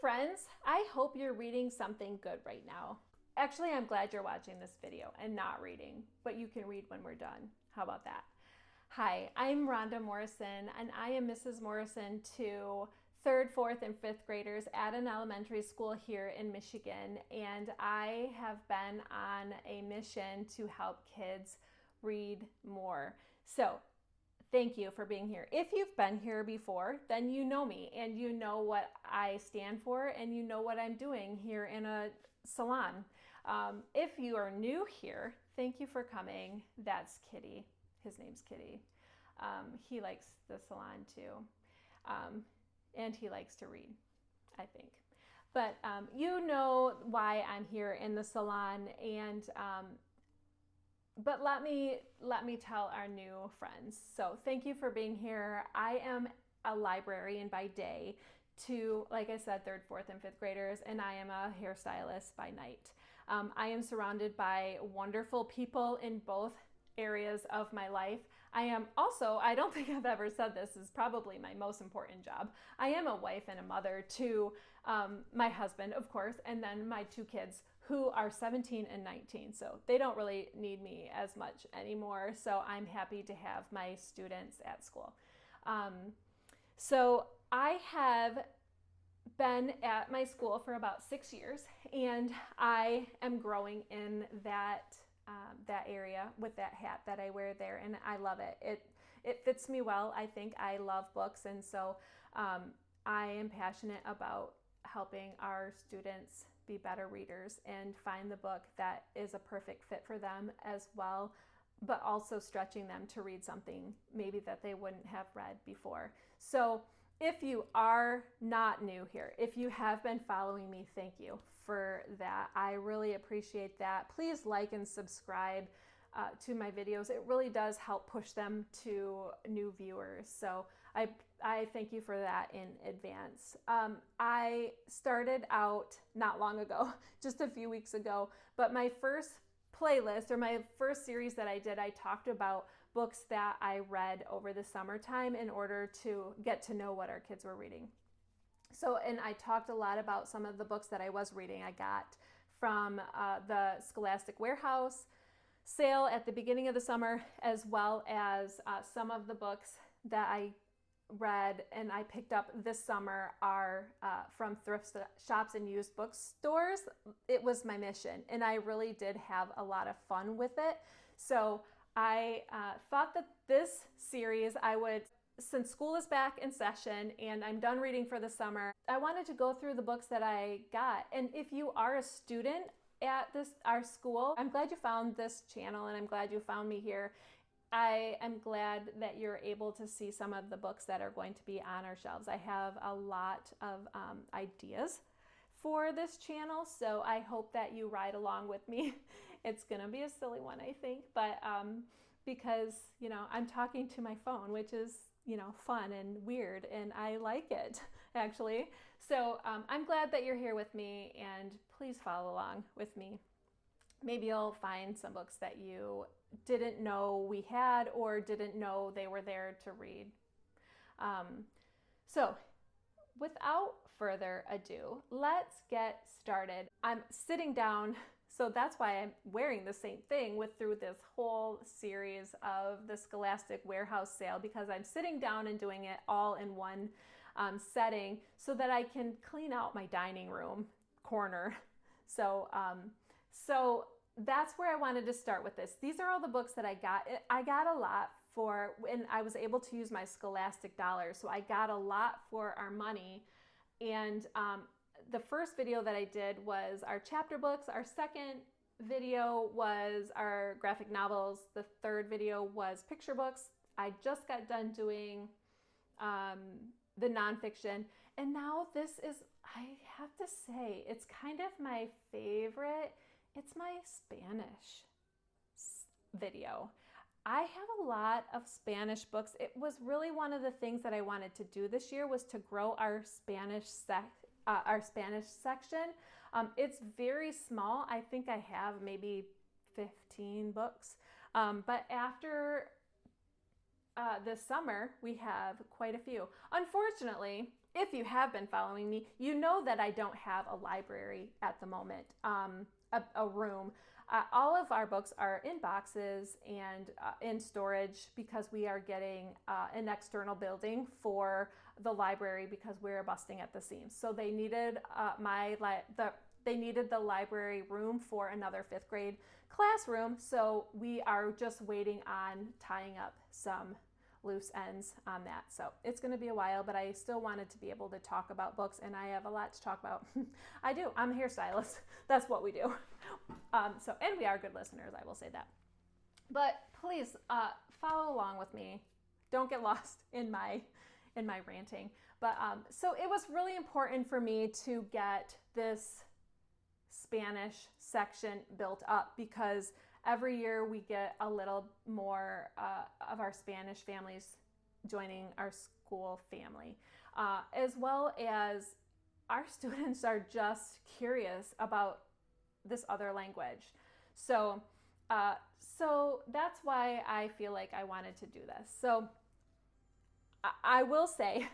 Friends, I hope you're reading something good right now. Actually, I'm glad you're watching this video and not reading, but you can read when we're done. How about that? Hi, I'm Rhonda Morrison, and I am Mrs. Morrison to third, fourth, and fifth graders at an elementary school here in Michigan, and I have been on a mission to help kids read more. So thank you for being here. If you've been here before, then you know me and you know what I stand for and you know what I'm doing here in a salon. If you are new here, thank you for coming. That's Kitty. His name's Kitty. He likes the salon too. And he likes to read, I think. But you know why I'm here in the salon, and but let me tell our new friends. So thank you for being here. I am a librarian by day to, like I said, third, fourth, and fifth graders, and I am a hairstylist by night. I am surrounded by wonderful people in both areas of my life. I am also, I don't think I've ever said this, is probably my most important job. I am a wife and a mother to my husband, of course, and then my two kids who are 17 and 19. So they don't really need me as much anymore. So I'm happy to have my students at school. So I have been at my school for about 6 years, and I am growing in that area with that hat that I wear there, and I love it. It fits me well. I think I love books, and so I am passionate about helping our students be better readers and find the book that is a perfect fit for them as well, but also stretching them to read something maybe that they wouldn't have read before. So if you are not new here, if you have been following me, thank you for that. I really appreciate that. Please like and subscribe to my videos. It really does help push them to new viewers. So I thank you for that in advance. I started out not long ago, just a few weeks ago, but my first playlist, or my first series that I did, I talked about books that I read over the summertime in order to get to know what our kids were reading. So, and I talked a lot about some of the books that I was reading. I got from the Scholastic Warehouse sale at the beginning of the summer, as well as some of the books that I read and I picked up this summer are from thrift shops and used bookstores. It was my mission, and I really did have a lot of fun with it. So I thought that this series since school is back in session and I'm done reading for the summer, I wanted to go through the books that I got. And if you are a student at our school, I'm glad you found this channel and I'm glad you found me here. I am glad that you're able to see some of the books that are going to be on our shelves. I have a lot of ideas for this channel, so I hope that you ride along with me. It's gonna be a silly one, I think, but because, you know, I'm talking to my phone, which is, you know, fun and weird, and I like it, actually. So I'm glad that you're here with me, and please follow along with me. Maybe you'll find some books that you didn't know we had or didn't know they were there to read. So without further ado, let's get started. I'm sitting down, so that's why I'm wearing the same thing through this whole series of the Scholastic Warehouse sale, because I'm sitting down and doing it all in one setting so that I can clean out my dining room corner. So that's where I wanted to start with this. These are all the books that I got. I got a lot and I was able to use my Scholastic dollars. So I got a lot for our money. And the first video that I did was our chapter books. Our second video was our graphic novels. The third video was picture books. I just got done doing the nonfiction. And now this is, I have to say, it's kind of my favorite. It's my Spanish video. I have a lot of Spanish books. It was really one of the things that I wanted to do this year, was to grow our Spanish section. It's very small. I think I have maybe 15 books. But after this summer, we have quite a few. Unfortunately, if you have been following me, you know that I don't have a library at the moment, a room. All of our books are in boxes and in storage because we are getting an external building for the library because we're busting at the seams. So they needed they needed the library room for another 5th grade classroom. So we are just waiting on tying up some loose ends on that. So it's going to be a while, but I still wanted to be able to talk about books, and I have a lot to talk about. I do. I'm a hairstylist. That's what we do. And we are good listeners, I will say that. But please follow along with me. Don't get lost in my ranting. But so it was really important for me to get this Spanish section built up because every year we get a little more of our Spanish families joining our school family, as well as our students are just curious about this other language. So that's why I feel like I wanted to do this. So I will say,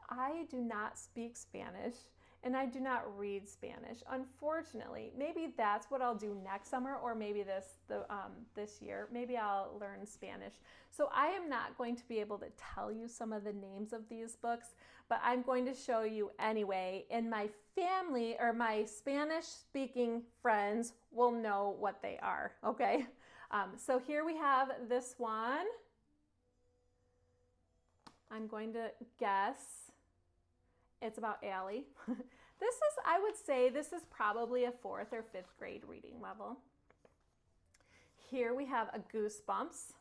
I do not speak Spanish and I do not read Spanish, unfortunately. Maybe that's what I'll do next summer, or maybe this year. Maybe I'll learn Spanish. So I am not going to be able to tell you some of the names of these books, but I'm going to show you anyway, and my family or my Spanish-speaking friends will know what they are, okay? So here we have this one. I'm going to guess it's about Allie. I would say this is probably a 4th or 5th grade reading level. Here we have a Goosebumps.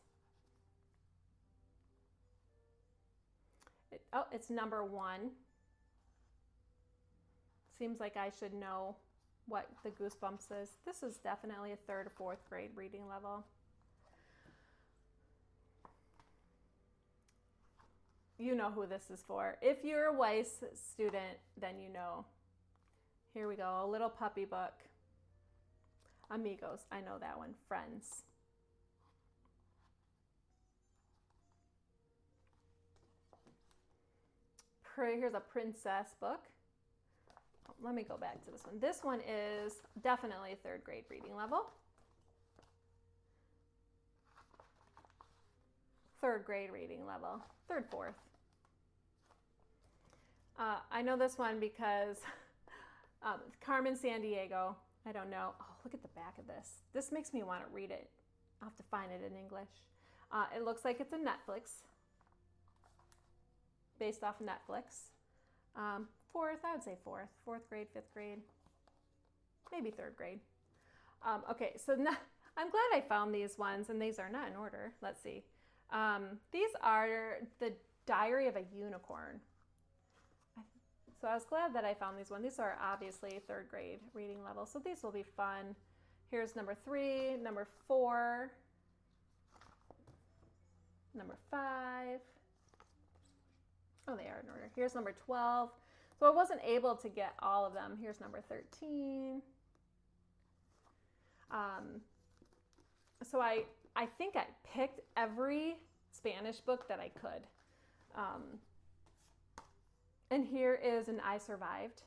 It's number 1. Seems like I should know what the Goosebumps is. This is definitely a 3rd or 4th grade reading level. You know who this is for. If you're a Weiss student, then you know. Here we go, a little puppy book. Amigos, I know that one. Friends. Here's a princess book. Let me go back to this one. This one is definitely a 3rd grade reading level. 3rd grade reading level. 3rd, 4th. I know this one because Carmen Sandiego. I don't know. Oh, look at the back of this. This makes me want to read it. I'll have to find it in English. It looks like it's a Netflix, based off Netflix. 4th, I would say 4th. 4th grade, 5th grade, maybe 3rd grade. Okay, so now, I'm glad I found these ones, and these are not in order. Let's see. These are The Diary of a Unicorn. So I was glad that I found these ones. These are obviously 3rd grade reading level, so these will be fun. Here's number 3, number 4, number 5. Oh, they are in order. Here's number 12. So I wasn't able to get all of them. Here's number 13. So I think I picked every Spanish book that I could. And here is an I Survived,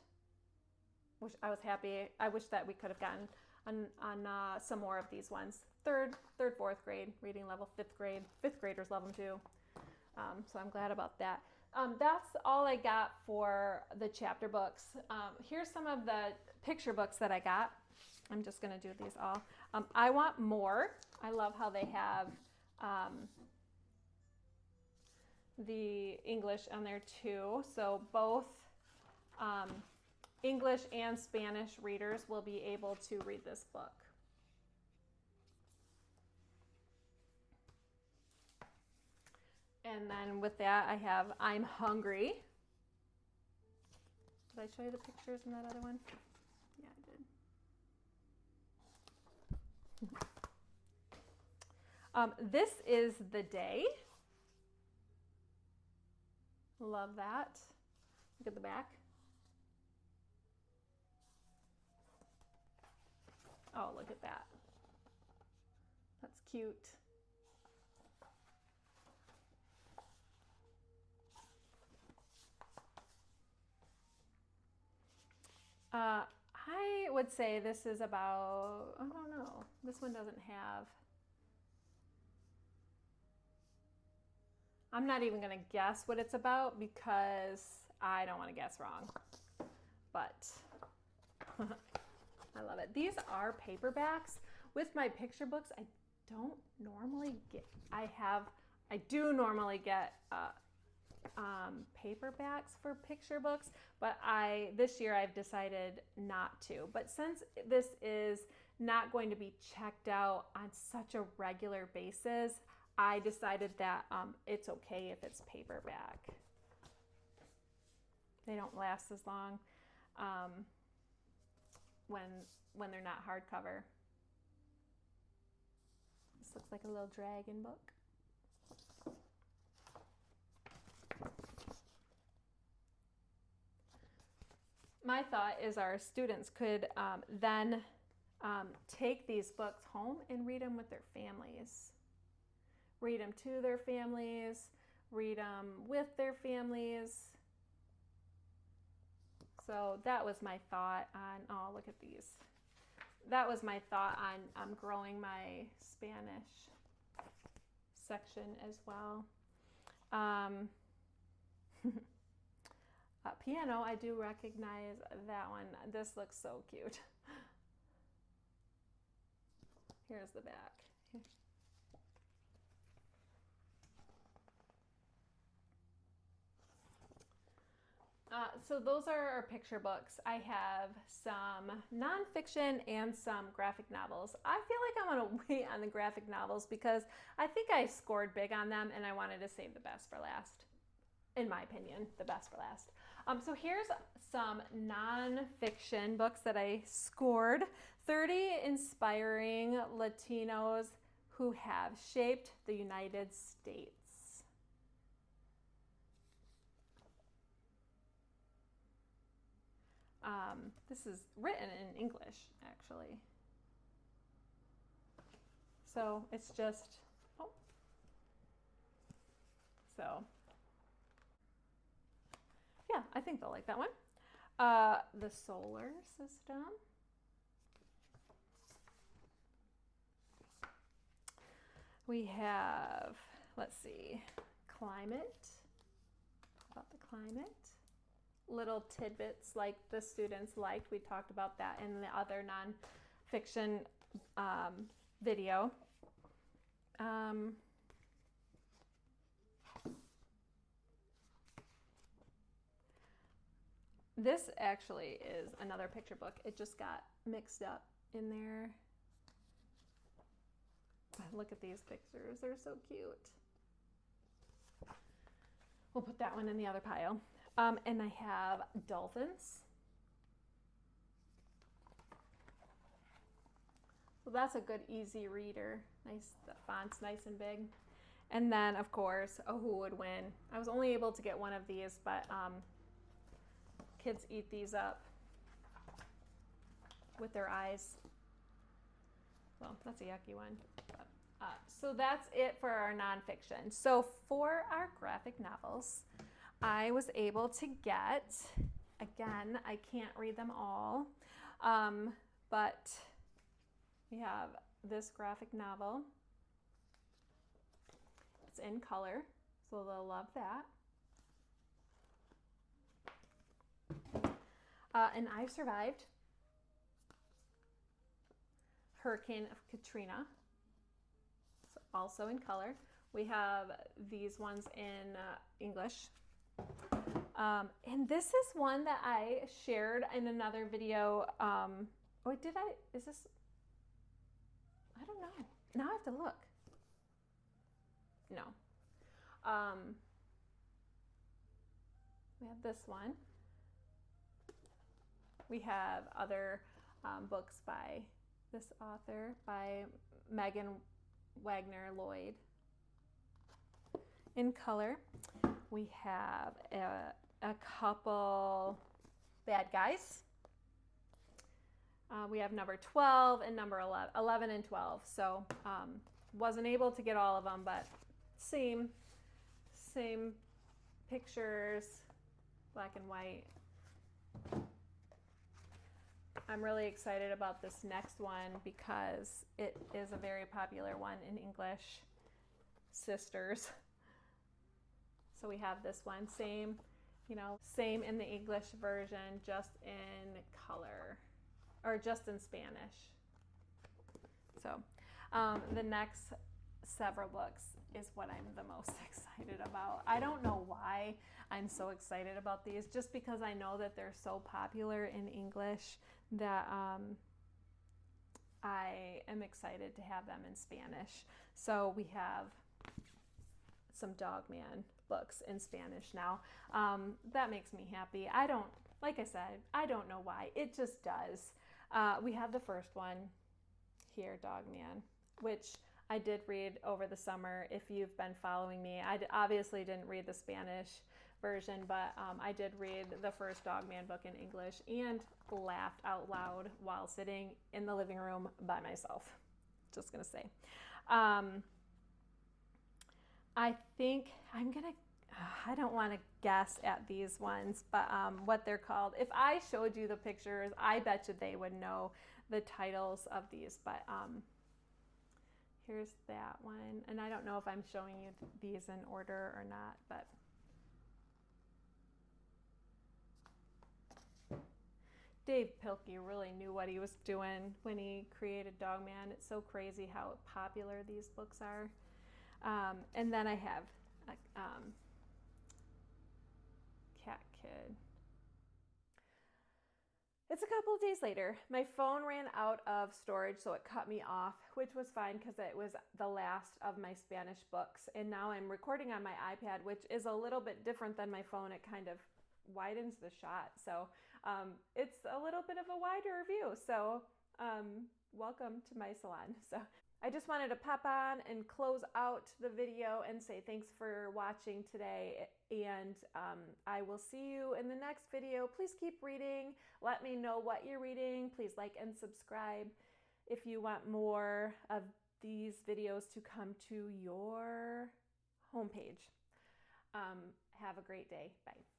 which I was happy. I wish that we could have gotten on some more of these ones. 3rd, 4th grade reading level, 5th grade. 5th graders love them too. So I'm glad about that. That's all I got for the chapter books. Here's some of the picture books that I got. I'm just going to do these all. I Want More. I love how they have the English on there too. So both English and Spanish readers will be able to read this book. And then with that, I have I'm Hungry. Did I show you the pictures in that other one? Yeah, I did. This is the Day. Love that. Look at the back. Oh, look at that. That's cute. I would say this is about, I don't know, this one doesn't have, I'm not even going to guess what it's about because I don't want to guess wrong, but I love it. These are paperbacks. With my picture books, I don't normally get, I do normally get paperbacks for picture books, but this year I've decided not to. But since this is not going to be checked out on such a regular basis, I decided that it's okay if it's paperback. They don't last as long when they're not hardcover. This looks like a little dragon book. My thought is our students could then take these books home and read them with their families. Read them to their families, read them with their families. So that was my thought on, oh, look at these. That was my thought on growing my Spanish section as well. Piano, I do recognize that one. This looks so cute. Here's the back. So those are our picture books. I have some nonfiction and some graphic novels. I feel like I'm going to wait on the graphic novels because I think I scored big on them and I wanted to save the best for last. In my opinion, the best for last. So here's some nonfiction books that I scored. 30 inspiring Latinos who have shaped the United States. This is written in English, actually. So it's just, so yeah, I think they'll like that one. The solar system. We have, let's see, climate, about the climate. Little tidbits like the students liked. We talked about that in the other nonfiction video. This actually is another picture book. It just got mixed up in there. Look at these pictures. They're so cute. We'll put that one in the other pile. And I have dolphins. So that's a good, easy reader. Nice, the font's nice and big. And then, of course, Who Would Win? I was only able to get one of these, but kids eat these up with their eyes. Well, that's a yucky one. But, so that's it for our nonfiction. So for our graphic novels, I was able to get, again, I can't read them all, but we have this graphic novel. It's in color, so they'll love that. And I survived Hurricane of Katrina, so also in color. We have these ones in English. And this is one that I shared in another video. Is this? I don't know. Now I have to look. No. We have this one. We have other books by this author, by Megan Wagner Lloyd. In color, we have a couple bad guys. We have number 12 and number 11 and 12. So wasn't able to get all of them, but same pictures, black and white. I'm really excited about this next one because it is a very popular one in English, Sisters. So we have this one, same, same in the English version, just in color, or just in Spanish. So the next several books is what I'm the most excited about. I don't know why I'm so excited about these, just because I know that they're so popular in English that I am excited to have them in Spanish. So we have some Dogman books in Spanish now. That makes me happy. Like I said, I don't know why. It just does. We have the first one here, Dogman, which I did read over the summer. If you've been following me, I obviously didn't read the Spanish version, but I did read the first Dogman book in English and laughed out loud while sitting in the living room by myself. Just gonna say. I think I don't want to guess at these ones, but what they're called. If I showed you the pictures, I bet you they would know the titles of these, but here's that one. And I don't know if I'm showing you these in order or not, but Dave Pilkey really knew what he was doing when he created Dogman. It's so crazy how popular these books are. And then I have Cat Kid. It's a couple of days later. My phone ran out of storage, so it cut me off, which was fine because it was the last of my Spanish books. And now I'm recording on my iPad, which is a little bit different than my phone. It kind of widens the shot. So it's a little bit of a wider view. So welcome to my salon. So I just wanted to pop on and close out the video and say thanks for watching today, and I will see you in the next video. Please keep reading. Let me know what you're reading. Please like and subscribe if you want more of these videos to come to your homepage. Have a great day. Bye.